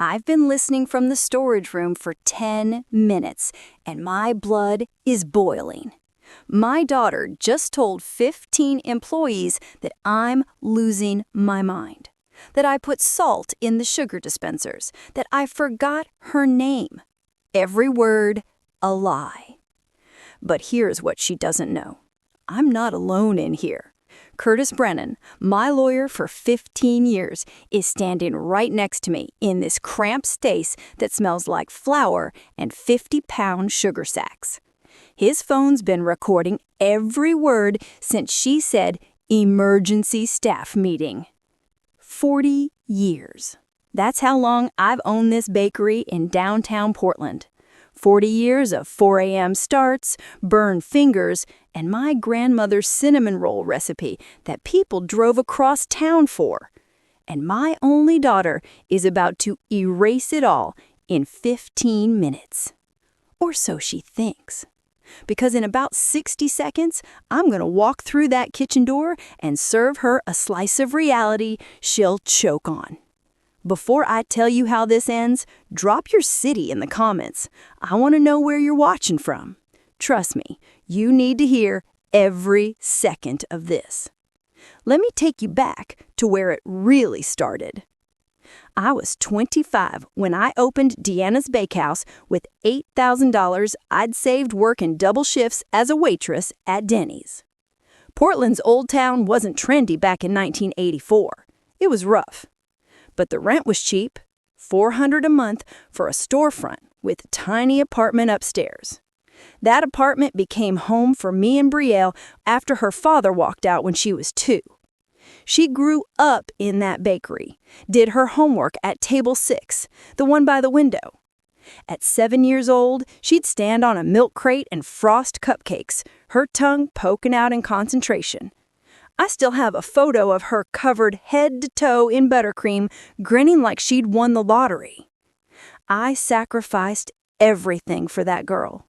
I've been listening from the storage room for 10 minutes, and my blood is boiling. My daughter just told 15 employees that I'm losing my mind, that I put salt in the sugar dispensers, that I forgot her name. Every word, a lie. But here's what she doesn't know. I'm not alone in here. Curtis Brennan, my lawyer for 15 years, is standing right next to me in this cramped space that smells like flour and 50-pound sugar sacks. His phone's been recording every word since she said emergency staff meeting. 40 years. That's how long I've owned this bakery in downtown Portland. 40 years of 4 a.m. starts, burned fingers, and my grandmother's cinnamon roll recipe that people drove across town for. And my only daughter is about to erase it all in 15 minutes. Or so she thinks. Because in about 60 seconds, I'm going to walk through that kitchen door and serve her a slice of reality she'll choke on. Before I tell you how this ends, drop your city in the comments. I want to know where you're watching from. Trust me, you need to hear every second of this. Let me take you back to where it really started. I was 25 when I opened Deanna's Bakehouse with $8,000 I'd saved working double shifts as a waitress at Denny's. Portland's Old Town wasn't trendy back in 1984. It was rough. But the rent was cheap, $400 a month for a storefront with a tiny apartment upstairs. That apartment became home for me and Brielle after her father walked out when she was 2. She grew up in that bakery, did her homework at table 6, the one by the window. At 7 years old, she'd stand on a milk crate and frost cupcakes, her tongue poking out in concentration. I still have a photo of her covered head to toe in buttercream, grinning like she'd won the lottery. I sacrificed everything for that girl.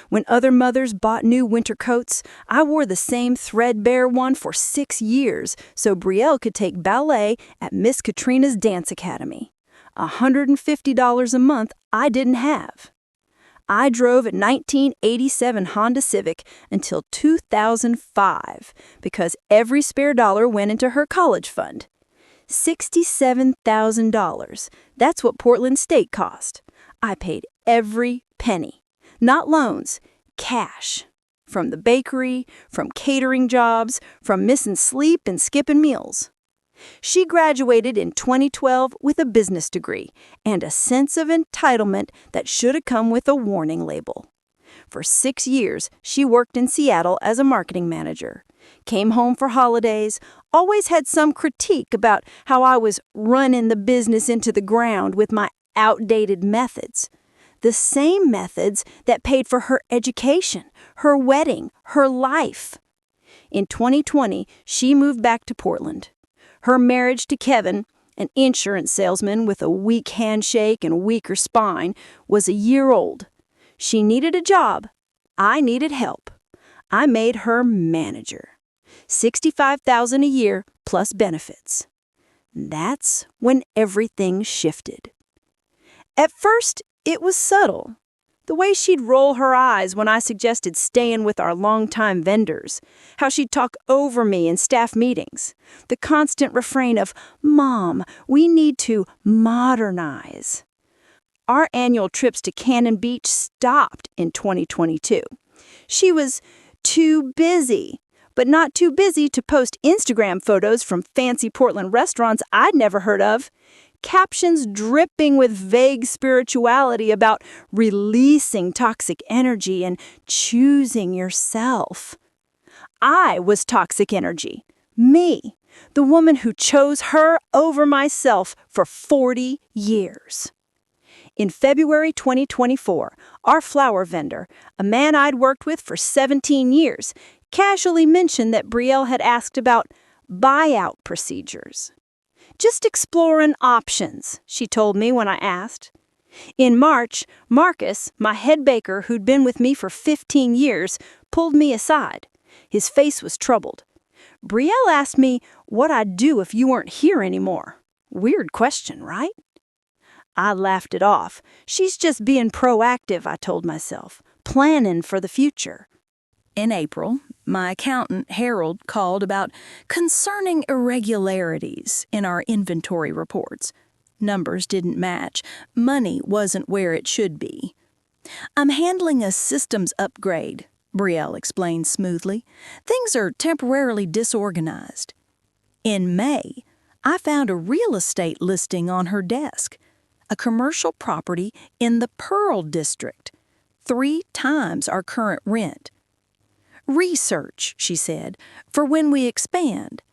When other mothers bought new winter coats, I wore the same threadbare one for 6 years so Brielle could take ballet at Miss Katrina's Dance Academy. $150 a month I didn't have. I drove a 1987 Honda Civic until 2005 because every spare dollar went into her college fund. $67,000. That's what Portland State cost. I paid every penny. Not loans, cash. From the bakery, from catering jobs, from missing sleep and skipping meals. She graduated in 2012 with a business degree and a sense of entitlement that should have come with a warning label. For 6 years, she worked in Seattle as a marketing manager, came home for holidays, always had some critique about how I was running the business into the ground with my outdated methods. The same methods that paid for her education, her wedding, her life. In 2020, she moved back to Portland. Her marriage to Kevin, an insurance salesman with a weak handshake and weaker spine, was a year old. She needed a job. I needed help. I made her manager. $65,000 a year plus benefits. That's when everything shifted. At first, it was subtle. The way she'd roll her eyes when I suggested staying with our longtime vendors. How she'd talk over me in staff meetings. The constant refrain of, "Mom, we need to modernize." Our annual trips to Cannon Beach stopped in 2022. She was too busy, but not too busy to post Instagram photos from fancy Portland restaurants I'd never heard of. Captions dripping with vague spirituality about releasing toxic energy and choosing yourself. I was toxic energy. Me, the woman who chose her over myself for 40 years. In February 2024, our flour vendor, a man I'd worked with for 17 years, casually mentioned that Brielle had asked about buyout procedures. "Just exploring options," she told me when I asked. In March, Marcus, my head baker who'd been with me for 15 years, pulled me aside. His face was troubled. "Brielle asked me what I'd do if you weren't here anymore." Weird question, right? I laughed it off. She's just being proactive, I told myself, planning for the future. In April, my accountant, Harold, called about concerning irregularities in our inventory reports. Numbers didn't match. Money wasn't where it should be. I'm handling a systems upgrade, Brielle explained smoothly. Things are temporarily disorganized. In May, I found a real estate listing on her desk, a commercial property in the Pearl District, 3 times our current rent. Research, she said, for when we expand.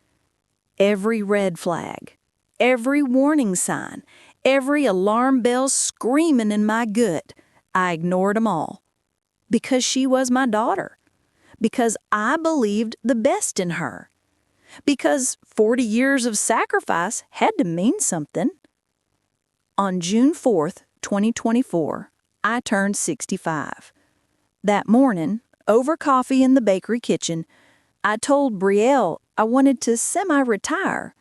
Every red flag, every warning sign, every alarm bell screaming in my gut, I ignored them all. Because she was my daughter. Because I believed the best in her. Because 40 years of sacrifice had to mean something. On June 4th, 2024, I turned 65. That morning, over coffee in the bakery kitchen, I told Brielle I wanted to semi-retire.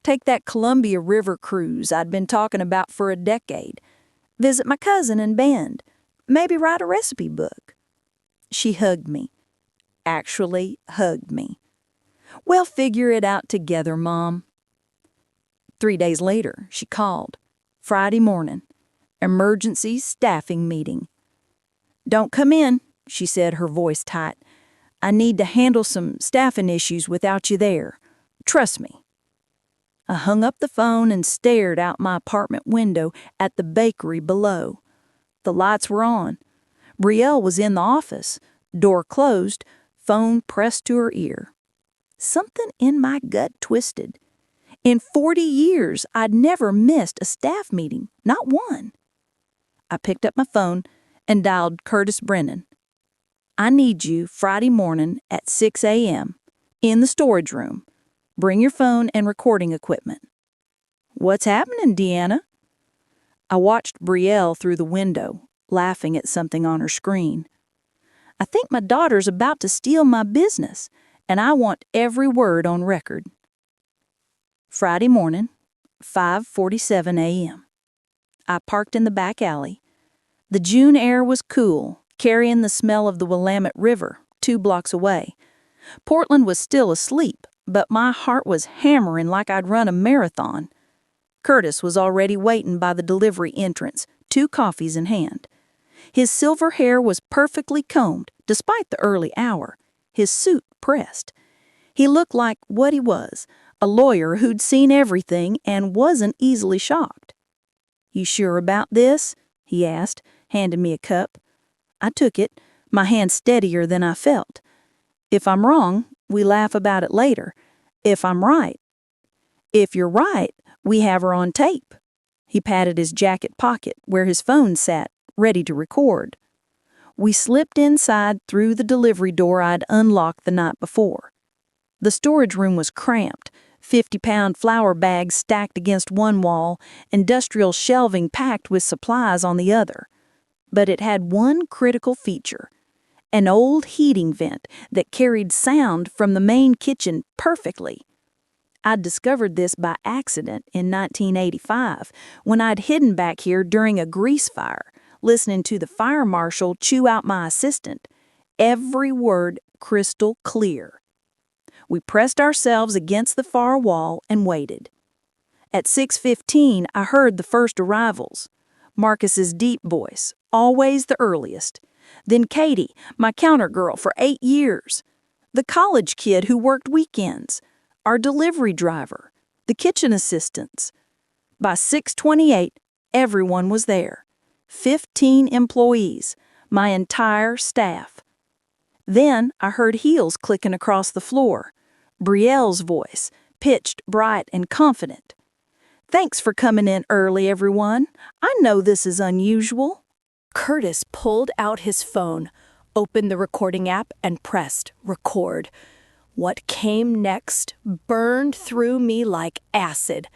Take that Columbia River cruise I'd been talking about for a decade. Visit my cousin and Bend. Maybe write a recipe book. She hugged me. Actually hugged me. We'll figure it out together, Mom. 3 days later, she called. Friday morning. Emergency staffing meeting. Don't come in, she said, her voice tight. I need to handle some staffing issues without you there. Trust me. I hung up the phone and stared out my apartment window at the bakery below. The lights were on. Brielle was in the office, door closed, phone pressed to her ear. Something in my gut twisted. In 40 years, I'd never missed a staff meeting, not one. I picked up my phone and dialed Curtis Brennan. I need you Friday morning at 6 a.m. in the storage room. Bring your phone and recording equipment. What's happening, Deanna? I watched Brielle through the window, laughing at something on her screen. I think my daughter's about to steal my business, and I want every word on record. Friday morning, 5:47 a.m. I parked in the back alley. The June air was cool, carrying the smell of the Willamette River 2 blocks away. Portland was still asleep, but my heart was hammering like I'd run a marathon. Curtis was already waiting by the delivery entrance, 2 coffees in hand. His silver hair was perfectly combed, despite the early hour, his suit pressed. He looked like what he was, a lawyer who'd seen everything and wasn't easily shocked. You sure about this? He asked, handing me a cup. I took it, my hand steadier than I felt. If I'm wrong, we laugh about it later. If I'm right. If you're right, we have her on tape. He patted his jacket pocket where his phone sat, ready to record. We slipped inside through the delivery door I'd unlocked the night before. The storage room was cramped, 50-pound flour bags stacked against one wall, industrial shelving packed with supplies on the other. But it had one critical feature, an old heating vent that carried sound from the main kitchen perfectly. I'd discovered this by accident in 1985 when I'd hidden back here during a grease fire, listening to the fire marshal chew out my assistant, every word crystal clear. We pressed ourselves against the far wall and waited. At 6:15, I heard the first arrivals. Marcus's deep voice, always the earliest. Then Katie, my counter girl for 8 years. The college kid who worked weekends. Our delivery driver. The kitchen assistants. By 6:28, everyone was there. 15 employees, my entire staff. Then I heard heels clicking across the floor. Brielle's voice, pitched, bright, and confident. Thanks for coming in early, everyone. I know this is unusual. Curtis pulled out his phone, opened the recording app, and pressed record. What came next burned through me like acid.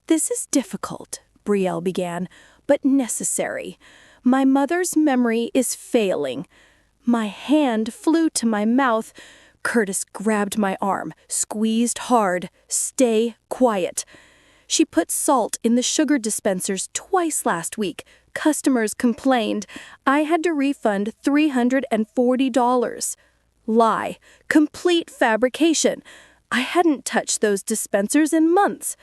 This is difficult, Brielle began, but necessary. My mother's memory is failing. My hand flew to my mouth. Curtis grabbed my arm, squeezed hard. Stay quiet. She put salt in the sugar dispensers twice last week. Customers complained. I had to refund $340. Lie. Complete fabrication. I hadn't touched those dispensers in months.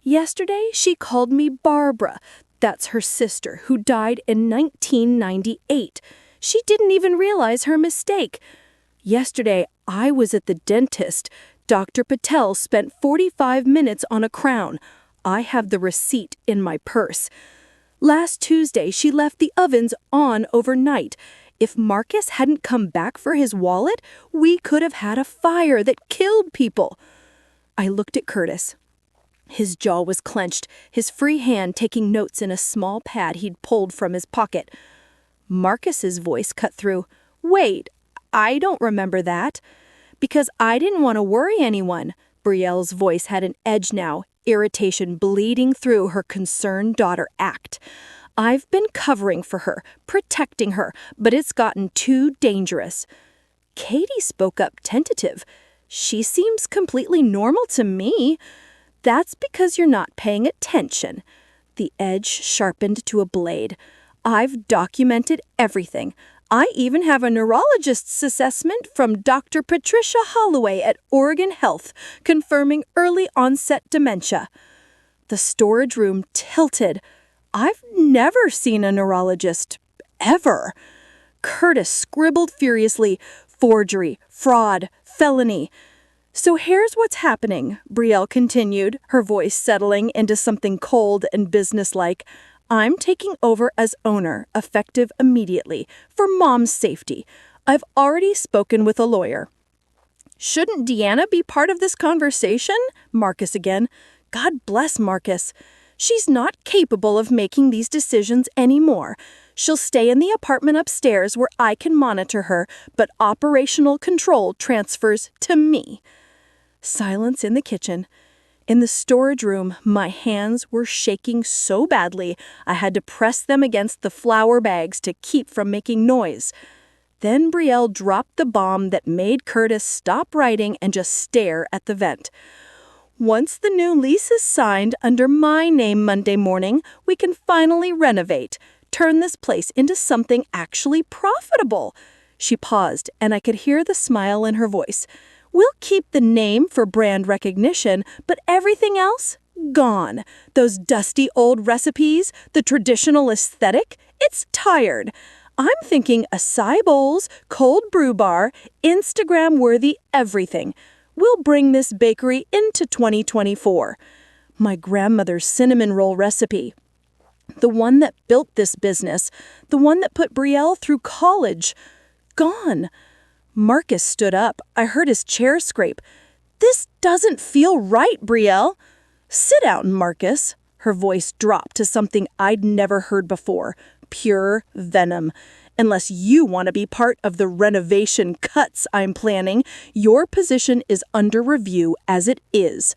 Yesterday, she called me Barbara. That's her sister, who died in 1998. She didn't even realize her mistake. Yesterday, I was at the dentist. Dr. Patel spent 45 minutes on a crown. I have the receipt in my purse. Last Tuesday, she left the ovens on overnight. If Marcus hadn't come back for his wallet, we could have had a fire that killed people. I looked at Curtis. His jaw was clenched, his free hand taking notes in a small pad he'd pulled from his pocket. Marcus's voice cut through. Wait, I don't remember that. Because I didn't want to worry anyone. Brielle's voice had an edge now, irritation bleeding through her concerned daughter act. I've been covering for her, protecting her, but it's gotten too dangerous. Katie spoke up tentative. She seems completely normal to me. That's because you're not paying attention. The edge sharpened to a blade. I've documented everything. I even have a neurologist's assessment from Dr. Patricia Holloway at Oregon Health, confirming early onset dementia. The storage room tilted. I've never seen a neurologist. Ever. Curtis scribbled furiously. Forgery, fraud, felony. So here's what's happening, Brielle continued, her voice settling into something cold and businesslike. I'm taking over as owner, effective immediately, for Mom's safety. I've already spoken with a lawyer. Shouldn't Deanna be part of this conversation? Marcus again. God bless Marcus. She's not capable of making these decisions anymore. She'll stay in the apartment upstairs where I can monitor her, but operational control transfers to me. Silence in the kitchen. In the storage room, my hands were shaking so badly I had to press them against the flour bags to keep from making noise. Then Brielle dropped the bomb that made Curtis stop writing and just stare at the vent. Once the new lease is signed under my name Monday morning, we can finally renovate, turn this place into something actually profitable. She paused, and I could hear the smile in her voice. We'll keep the name for brand recognition, but everything else? Gone. Those dusty old recipes, the traditional aesthetic, it's tired. I'm thinking acai bowls, cold brew bar, Instagram-worthy everything. We'll bring this bakery into 2024. My grandmother's cinnamon roll recipe. The one that built this business, the one that put Brielle through college. Gone. Marcus stood up. I heard his chair scrape. This doesn't feel right, Brielle. Sit down, Marcus. Her voice dropped to something I'd never heard before. Pure venom. Unless you want to be part of the renovation cuts I'm planning, your position is under review as it is.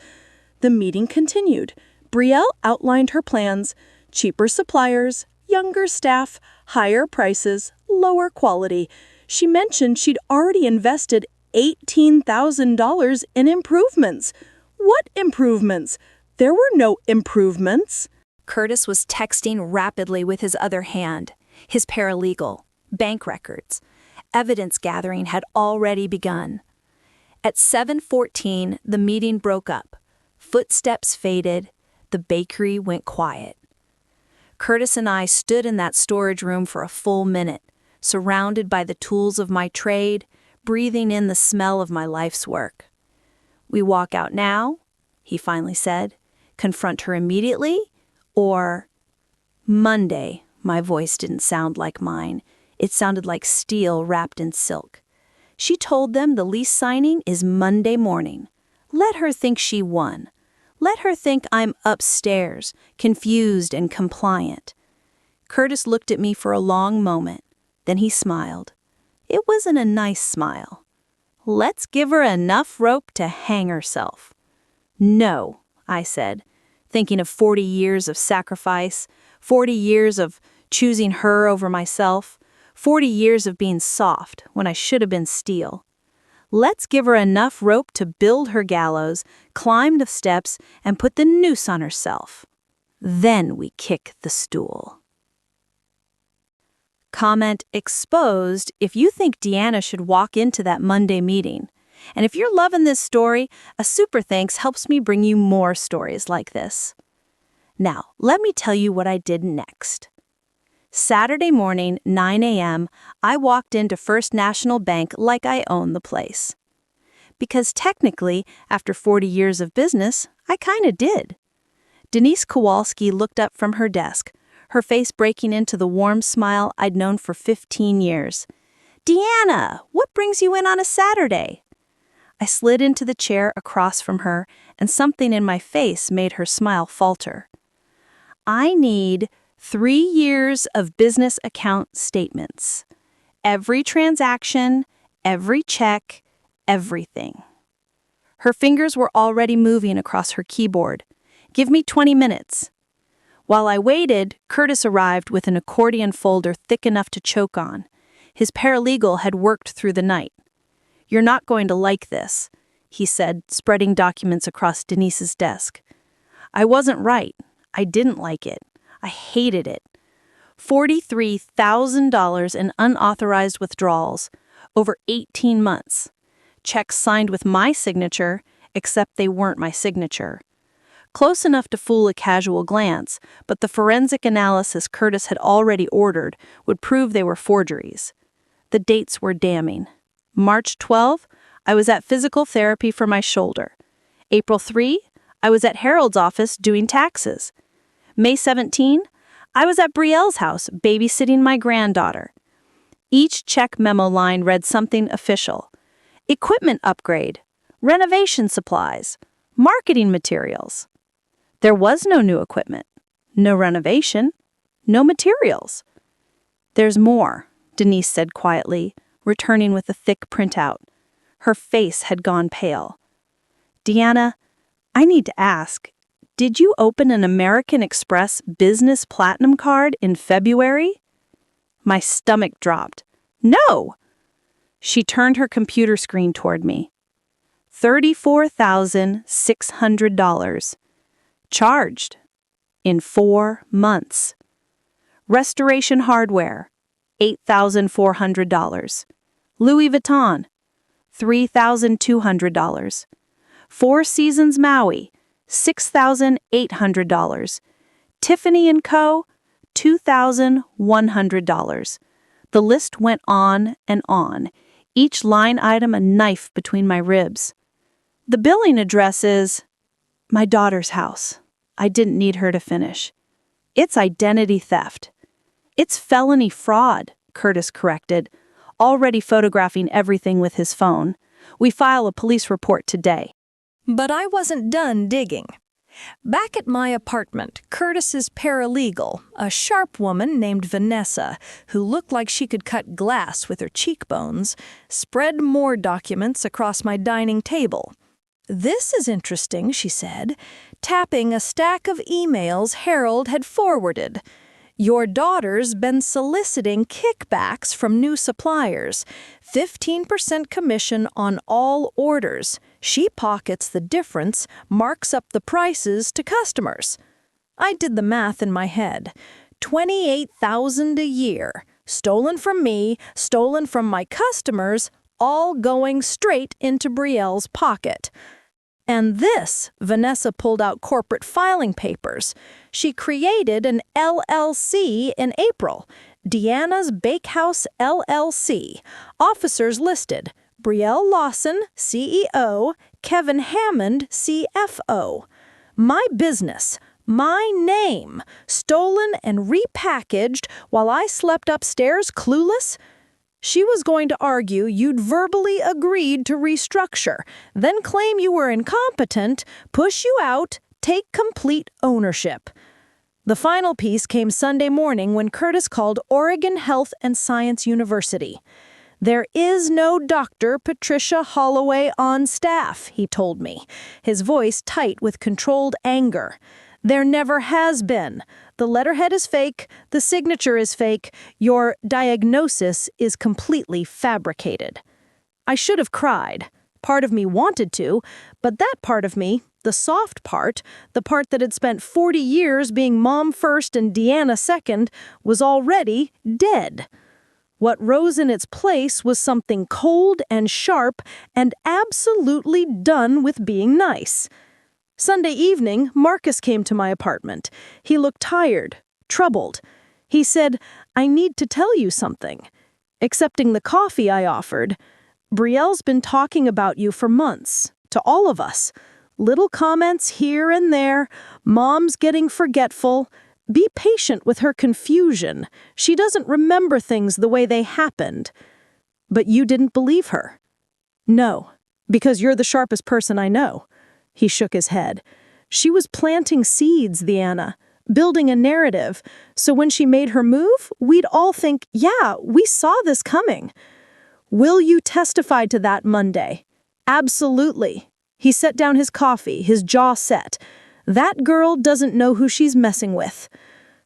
The meeting continued. Brielle outlined her plans. Cheaper suppliers, younger staff, higher prices, lower quality. She mentioned she'd already invested $18,000 in improvements. What improvements? There were no improvements. Curtis was texting rapidly with his other hand. His paralegal, bank records. Evidence gathering had already begun. At 7:14, the meeting broke up. Footsteps faded. The bakery went quiet. Curtis and I stood in that storage room for a full minute, surrounded by the tools of my trade, breathing in the smell of my life's work. We walk out now, he finally said. Confront her immediately, or Monday. My voice didn't sound like mine. It sounded like steel wrapped in silk. She told them the lease signing is Monday morning. Let her think she won. Let her think I'm upstairs, confused and compliant. Curtis looked at me for a long moment. Then he smiled. It wasn't a nice smile. Let's give her enough rope to hang herself. No, I said, thinking of 40 years of sacrifice, 40 years of choosing her over myself, 40 years of being soft when I should have been steel. Let's give her enough rope to build her gallows, climb the steps, and put the noose on herself. Then we kick the stool. Comment exposed if you think Deanna should walk into that Monday meeting. And if you're loving this story, a super thanks helps me bring you more stories like this. Now, let me tell you what I did next. Saturday morning, 9 a.m., I walked into First National Bank like I own the place. Because technically, after 40 years of business, I kinda did. Denise Kowalski looked up from her desk, her face breaking into the warm smile I'd known for 15 years. "Deanna, what brings you in on a Saturday?" I slid into the chair across from her, and something in my face made her smile falter. "I need 3 years of business account statements. Every transaction, every check, everything." Her fingers were already moving across her keyboard. "Give me 20 minutes. While I waited, Curtis arrived with an accordion folder thick enough to choke on. His paralegal had worked through the night. "You're not going to like this," he said, spreading documents across Denise's desk. I wasn't right. I didn't like it. I hated it. $43,000 in unauthorized withdrawals over 18 months. Checks signed with my signature, except they weren't my signature. Close enough to fool a casual glance, but the forensic analysis Curtis had already ordered would prove they were forgeries. The dates were damning. March 12, I was at physical therapy for my shoulder. April 3, I was at Harold's office doing taxes. May 17, I was at Brielle's house babysitting my granddaughter. Each check memo line read something official. Equipment upgrade, renovation supplies, marketing materials. There was no new equipment, no renovation, no materials. "There's more," Denise said quietly, returning with a thick printout. Her face had gone pale. "Deanna, I need to ask, did you open an American Express Business Platinum card in February?" My stomach dropped. "No!" She turned her computer screen toward me. $34,600. Charged. In 4 months. Restoration hardware. $8,400. Louis Vuitton. $3,200. Four Seasons Maui. $6,800. Tiffany & Co. $2,100. The list went on and on, each line item a knife between my ribs. "The billing address is my daughter's house." I didn't need her to finish. "It's identity theft." "It's felony fraud," Curtis corrected, already photographing everything with his phone. "We file a police report today." But I wasn't done digging. Back at my apartment, Curtis's paralegal, a sharp woman named Vanessa, who looked like she could cut glass with her cheekbones, spread more documents across my dining table. "This is interesting," she said, tapping a stack of emails Harold had forwarded. "Your daughter's been soliciting kickbacks from new suppliers, 15% commission on all orders. She pockets the difference, marks up the prices to customers." I did the math in my head. $28,000 a year, stolen from me, stolen from my customers, all going straight into Brielle's pocket. And this, Vanessa pulled out corporate filing papers. She created an LLC in April, Deanna's Bakehouse LLC. Officers listed: Brielle Lawson, CEO, Kevin Hammond, CFO. My business, my name, stolen and repackaged while I slept upstairs clueless? She was going to argue you'd verbally agreed to restructure, then claim you were incompetent, push you out, take complete ownership. The final piece came Sunday morning when Curtis called Oregon Health and Science University. "There is no Dr. Patricia Holloway on staff," he told me, his voice tight with controlled anger. "There never has been. The letterhead is fake, the signature is fake, your diagnosis is completely fabricated." I should have cried. Part of me wanted to, but that part of me, the soft part, the part that had spent 40 years being mom first and Deanna second, was already dead. What rose in its place was something cold and sharp and absolutely done with being nice. Sunday evening, Marcus came to my apartment. He looked tired, troubled. He said, "I need to tell you something." Accepting the coffee I offered, "Brielle's been talking about you for months, to all of us. Little comments here and there, mom's getting forgetful. Be patient with her confusion. She doesn't remember things the way they happened." "But you didn't believe her?" "No, because you're the sharpest person I know." He shook his head. "She was planting seeds, Deanna, building a narrative, so when she made her move, we'd all think, yeah, we saw this coming." "Will you testify to that Monday?" "Absolutely." He set down his coffee, his jaw set. "That girl doesn't know who she's messing with."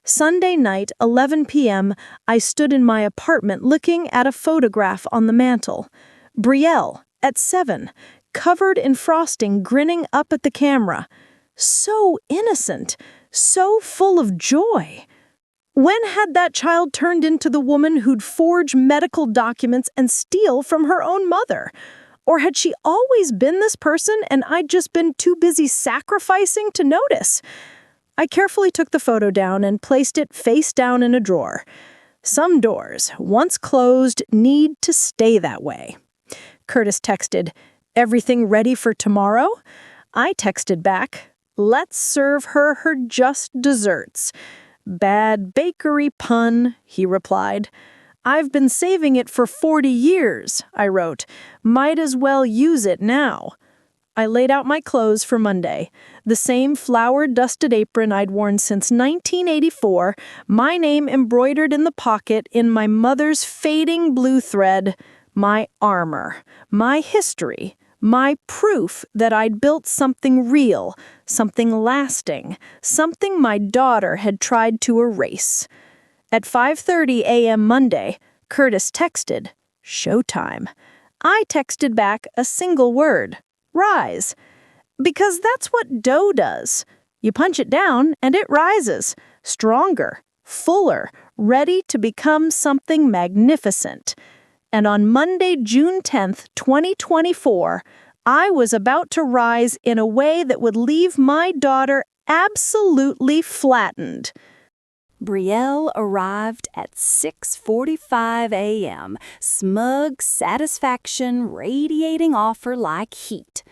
Sunday night, 11 p.m., I stood in my apartment looking at a photograph on the mantel. Brielle, at 7, covered in frosting, grinning up at the camera. So innocent, so full of joy. When had that child turned into the woman who'd forge medical documents and steal from her own mother? Or had she always been this person and I'd just been too busy sacrificing to notice? I carefully took the photo down and placed it face down in a drawer. Some doors, once closed, need to stay that way. Curtis texted, "Everything ready for tomorrow?" I texted back, "Let's serve her just desserts." "Bad bakery pun," he replied. "I've been saving it for 40 years, I wrote. "Might as well use it now." I laid out my clothes for Monday. The same flour-dusted apron I'd worn since 1984, my name embroidered in the pocket in my mother's fading blue thread. My armor, my history, my proof that I'd built something real, something lasting, something my daughter had tried to erase. At 5:30 a.m. Monday, Curtis texted, "Showtime." I texted back a single word, "Rise." Because that's what dough does. You punch it down and it rises, stronger, fuller, ready to become something magnificent. And on Monday, June 10th, 2024, I was about to rise in a way that would leave my daughter absolutely flattened. Brielle arrived at 6:45 a.m., smug satisfaction radiating off her like heat.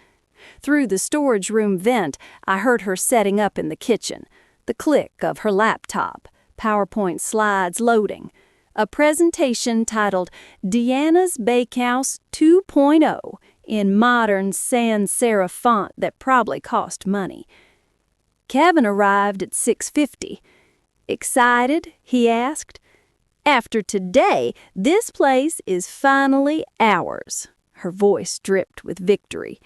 Through the storage room vent, I heard her setting up in the kitchen, the click of her laptop, PowerPoint slides loading, a presentation titled Deanna's Bakehouse 2.0 in modern sans serif font that probably cost money. Kevin arrived at 6:50. "Excited?" he asked. "After today, this place is finally ours." Her voice dripped with victory.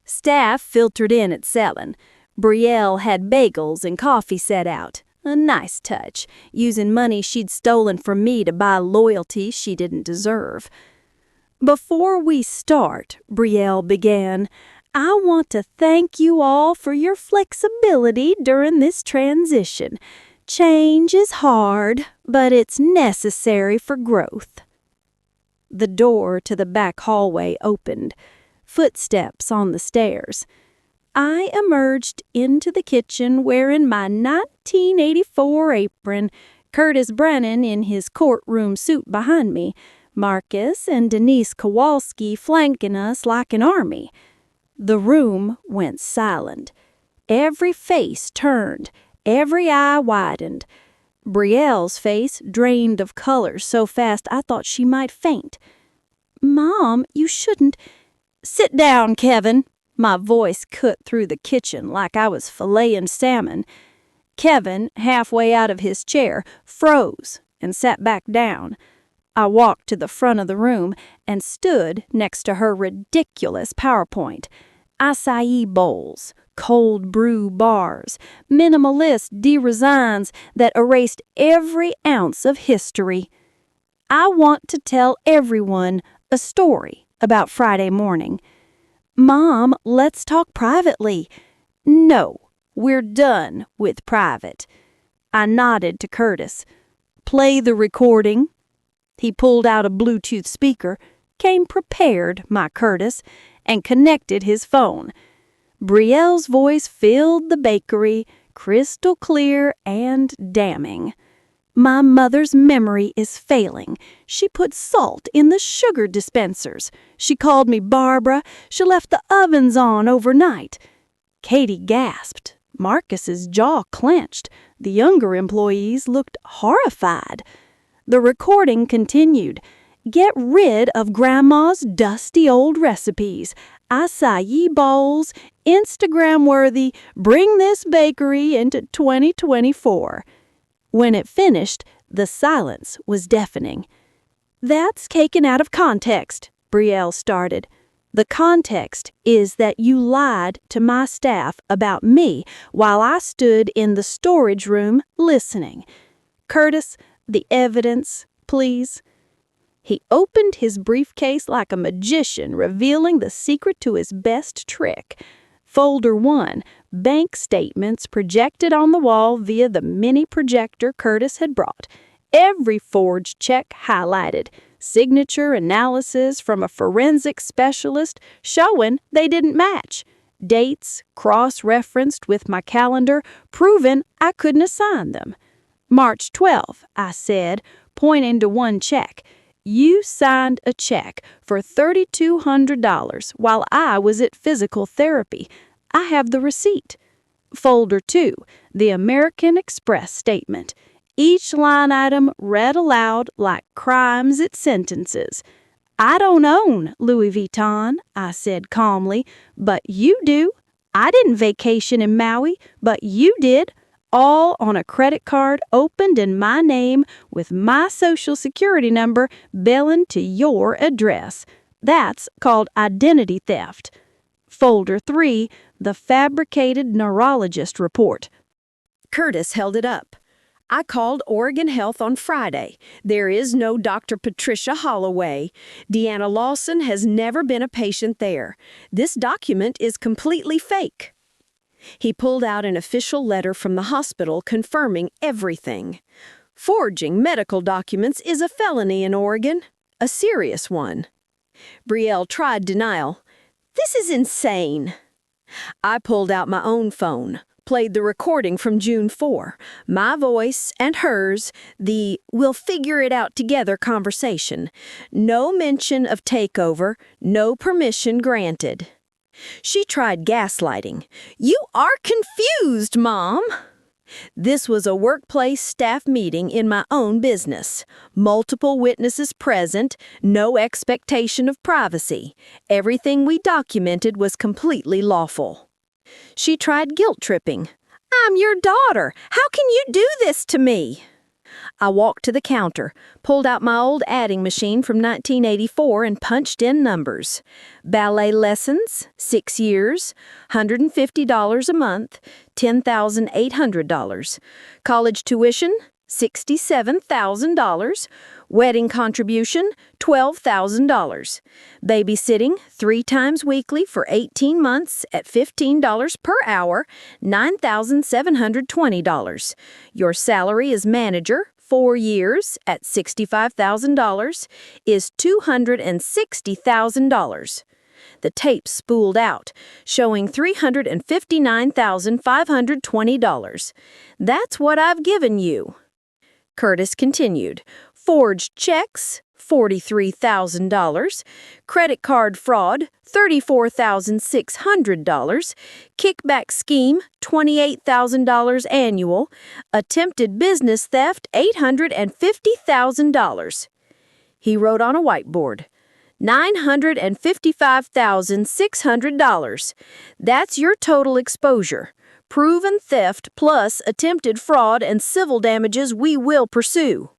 Staff filtered in at 7. Brielle had bagels and coffee set out. A nice touch, using money she'd stolen from me to buy loyalty she didn't deserve. "Before we start," Brielle began, "I want to thank you all for your flexibility during this transition. Change is hard, but it's necessary for growth." The door to the back hallway opened. Footsteps on the stairs. I emerged into the kitchen wearing my 1984 apron, Curtis Brennan in his courtroom suit behind me, Marcus and Denise Kowalski flanking us like an army. The room went silent. Every face turned, every eye widened. Brielle's face drained of color so fast I thought she might faint. "Mom, you shouldn't—" "Sit down, Kevin." My voice cut through the kitchen like I was filleting salmon. Kevin, halfway out of his chair, froze and sat back down. I walked to the front of the room and stood next to her ridiculous PowerPoint. Acai bowls, cold brew bars, minimalist de-resigns that erased every ounce of history. "I want to tell everyone a story about Friday morning. "Mom, let's talk privately." "No, we're done with private." I nodded to Curtis. "Play the recording." He pulled out a Bluetooth speaker, came prepared, my Curtis, and connected his phone. Brielle's voice filled the bakery, crystal clear and damning. "My mother's memory is failing. She put salt in the sugar dispensers. She called me Barbara. She left the ovens on overnight." Katie gasped. Marcus's jaw clenched. The younger employees looked horrified. The recording continued. "Get rid of Grandma's dusty old recipes. Acai bowls, Instagram-worthy, bring this bakery into 2024. When it finished, the silence was deafening. "That's taken out of context," Brielle started. "The context is that you lied to my staff about me while I stood in the storage room listening. Curtis, the evidence, please." He opened his briefcase like a magician, revealing the secret to his best trick. Folder 1, bank statements projected on the wall via the mini projector Curtis had brought. Every forged check highlighted. Signature analysis from a forensic specialist showing they didn't match. Dates cross-referenced with my calendar, proving I couldn't assign them. "March 12, I said, pointing to one check. "You signed a check for $3,200 while I was at physical therapy. I have the receipt." Folder 2, the American Express statement. Each line item read aloud like crimes it sentences. "I don't own Louis Vuitton," I said calmly, "but you do. I didn't vacation in Maui, but you did. All on a credit card opened in my name with my social security number billing to your address. That's called identity theft." Folder 3, the fabricated neurologist report. Curtis held it up. "I called Oregon Health on Friday. There is no Dr. Patricia Holloway. Deanna Lawson has never been a patient there. This document is completely fake." He pulled out an official letter from the hospital confirming everything. "Forging medical documents is a felony in Oregon, a serious one." Brielle tried denial. "This is insane." I pulled out my own phone, played the recording from June 4, my voice and hers, the "we'll figure it out together" conversation. No mention of takeover, no permission granted. She tried gaslighting. "You are confused, Mom." This was a workplace staff meeting in my own business. Multiple witnesses present, no expectation of privacy. Everything we documented was completely lawful. She tried guilt-tripping. "I'm your daughter. How can you do this to me?" I walked to the counter, pulled out my old adding machine from 1984 and punched in numbers. Ballet lessons, 6 years, $150 a month, $10,800. College tuition, $67,000. Wedding contribution, $12,000. Babysitting 3 times weekly for 18 months at $15 per hour, $9,720. Your salary as manager, 4 years at $65,000, is $260,000. The tape spooled out, showing $359,520. "That's what I've given you." Curtis continued. "Forged checks, $43,000. Credit card fraud, $34,600. Kickback scheme, $28,000 annual. Attempted business theft, $850,000. He wrote on a whiteboard. $955,600. That's your total exposure. Proven theft plus attempted fraud and civil damages we will pursue."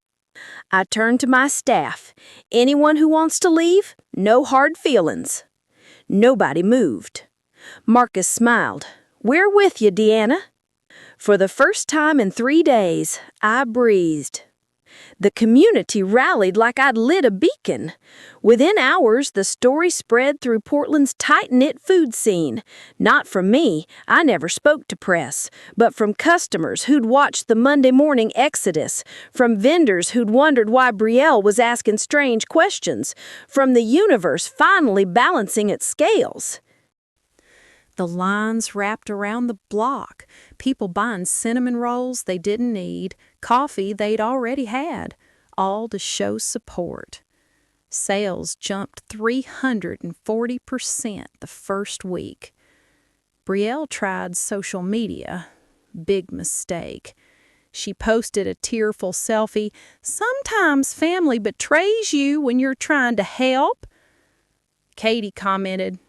I turned to my staff. "Anyone who wants to leave? No hard feelings." Nobody moved. Marcus smiled. "We're with you, Deanna." For the first time in 3 days, I breathed. The community rallied like I'd lit a beacon. Within hours, the story spread through Portland's tight-knit food scene. Not from me, I never spoke to press, but from customers who'd watched the Monday morning exodus, from vendors who'd wondered why Brielle was asking strange questions, from the universe finally balancing its scales. The lines wrapped around the block, people buying cinnamon rolls they didn't need, coffee they'd already had, all to show support. Sales jumped 340% the first week. Brielle tried social media. Big mistake. She posted a tearful selfie. Sometimes family betrays you when you're trying to help. Katie commented,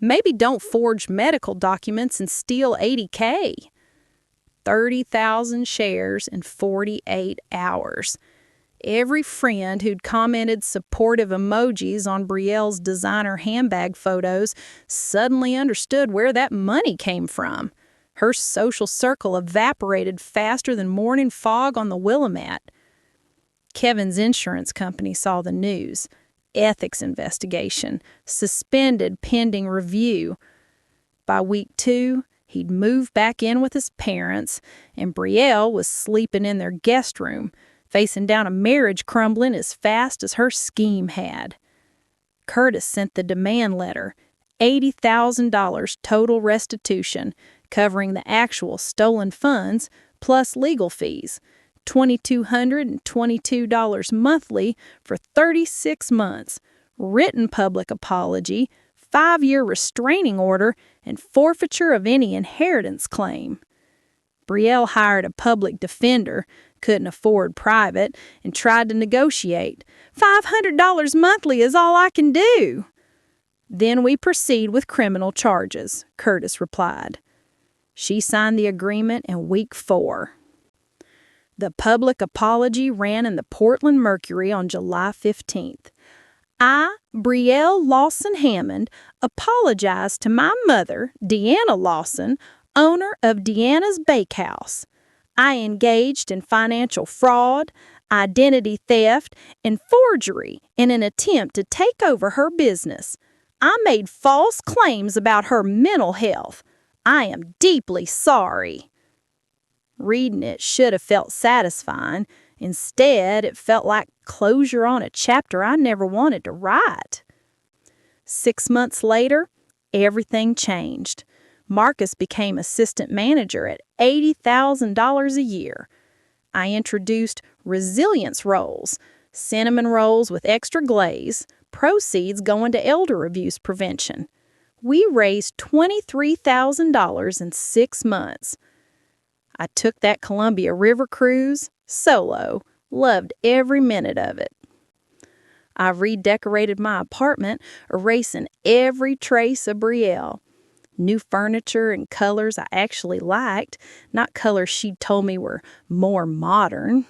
maybe don't forge medical documents and steal $80K. 30,000 shares in 48 hours. Every friend who'd commented supportive emojis on Brielle's designer handbag photos suddenly understood where that money came from. Her social circle evaporated faster than morning fog on the Willamette. Kevin's insurance company saw the news. Ethics investigation, suspended pending review. By week 2, he'd moved back in with his parents, and Brielle was sleeping in their guest room, facing down a marriage crumbling as fast as her scheme had. Curtis sent the demand letter, $80,000 total restitution, covering the actual stolen funds plus legal fees. $2,222 monthly for 36 months, written public apology, 5-year restraining order, and forfeiture of any inheritance claim. Brielle hired a public defender, couldn't afford private, and tried to negotiate. $500 monthly is all I can do. Then we proceed with criminal charges, Curtis replied. She signed the agreement in week 4. The public apology ran in the Portland Mercury on July 15th. I, Brielle Lawson Hammond, apologize to my mother, Deanna Lawson, owner of Deanna's Bakehouse. I engaged in financial fraud, identity theft, and forgery in an attempt to take over her business. I made false claims about her mental health. I am deeply sorry. Reading it should have felt satisfying. Instead, it felt like closure on a chapter I never wanted to write. 6 months later, everything changed. Marcus became assistant manager at $80,000 a year. I introduced resilience rolls, cinnamon rolls with extra glaze, proceeds going to elder abuse prevention. We raised $23,000 in 6 months. I took that Columbia River cruise solo, loved every minute of it. I redecorated my apartment, erasing every trace of Brielle. New furniture and colors I actually liked, not colors she'd told me were more modern.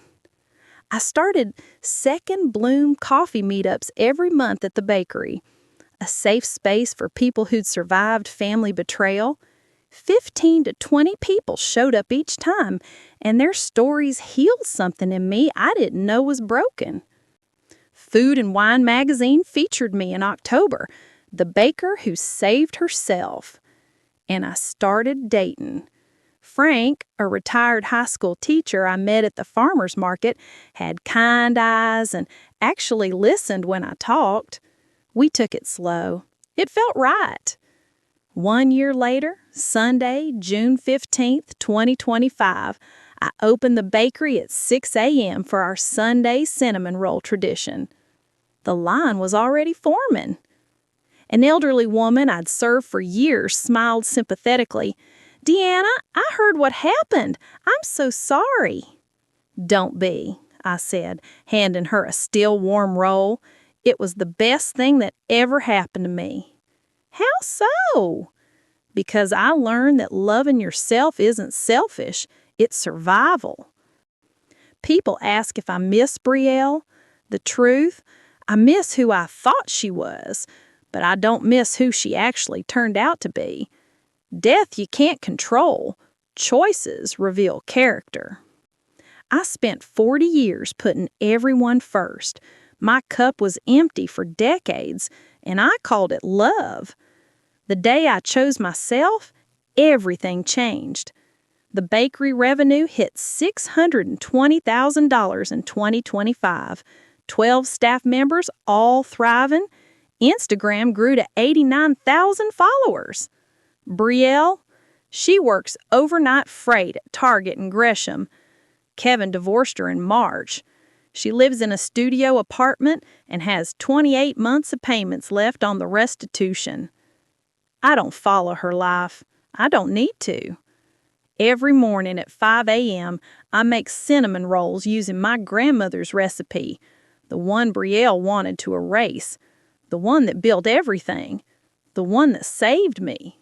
I started Second Bloom coffee meetups every month at the bakery, a safe space for people who'd survived family betrayal. 15 to 20 people showed up each time, and their stories healed something in me I didn't know was broken. Food and Wine magazine featured me in October, the baker who saved herself. And I started dating. Frank, a retired high school teacher I met at the farmer's market, had kind eyes and actually listened when I talked. We took it slow. It felt right. 1 year later, Sunday, June 15th, 2025, I opened the bakery at 6 a.m. for our Sunday cinnamon roll tradition. The line was already forming. An elderly woman I'd served for years smiled sympathetically. "Deanna, I heard what happened. I'm so sorry." "Don't be," I said, handing her a still warm roll. "It was the best thing that ever happened to me." "How so?" "Because I learned that loving yourself isn't selfish, it's survival." People ask if I miss Brielle. The truth, I miss who I thought she was, but I don't miss who she actually turned out to be. Death you can't control. Choices reveal character. I spent 40 years putting everyone first. My cup was empty for decades, and I called it love. The day I chose myself, everything changed. The bakery revenue hit $620,000 in 2025. 12 staff members, all thriving. Instagram grew to 89,000 followers. Brielle, she works overnight freight at Target in Gresham. Kevin divorced her in March. She lives in a studio apartment and has 28 months of payments left on the restitution. I don't follow her life. I don't need to. Every morning at 5 a.m., I make cinnamon rolls using my grandmother's recipe, the one Brielle wanted to erase, the one that built everything, the one that saved me.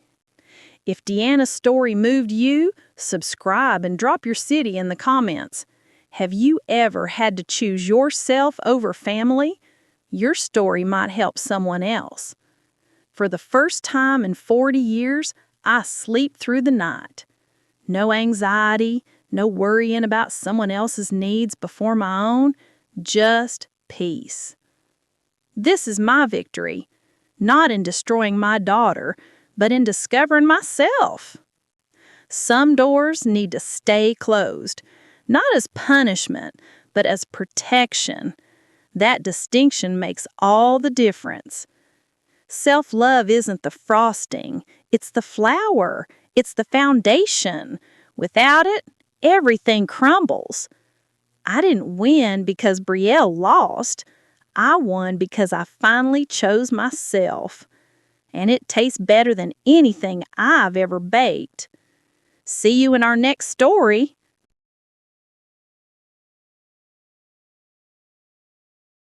If Deanna's story moved you, subscribe and drop your city in the comments. Have you ever had to choose yourself over family? Your story might help someone else. For the first time in 40 years, I sleep through the night. No anxiety, no worrying about someone else's needs before my own, just peace. This is my victory, not in destroying my daughter, but in discovering myself. Some doors need to stay closed, not as punishment, but as protection. That distinction makes all the difference. Self-love isn't the frosting, it's the flower, it's the foundation. Without it, everything crumbles. I didn't win because Brielle lost. I won because I finally chose myself. And it tastes better than anything I've ever baked. See you in our next story.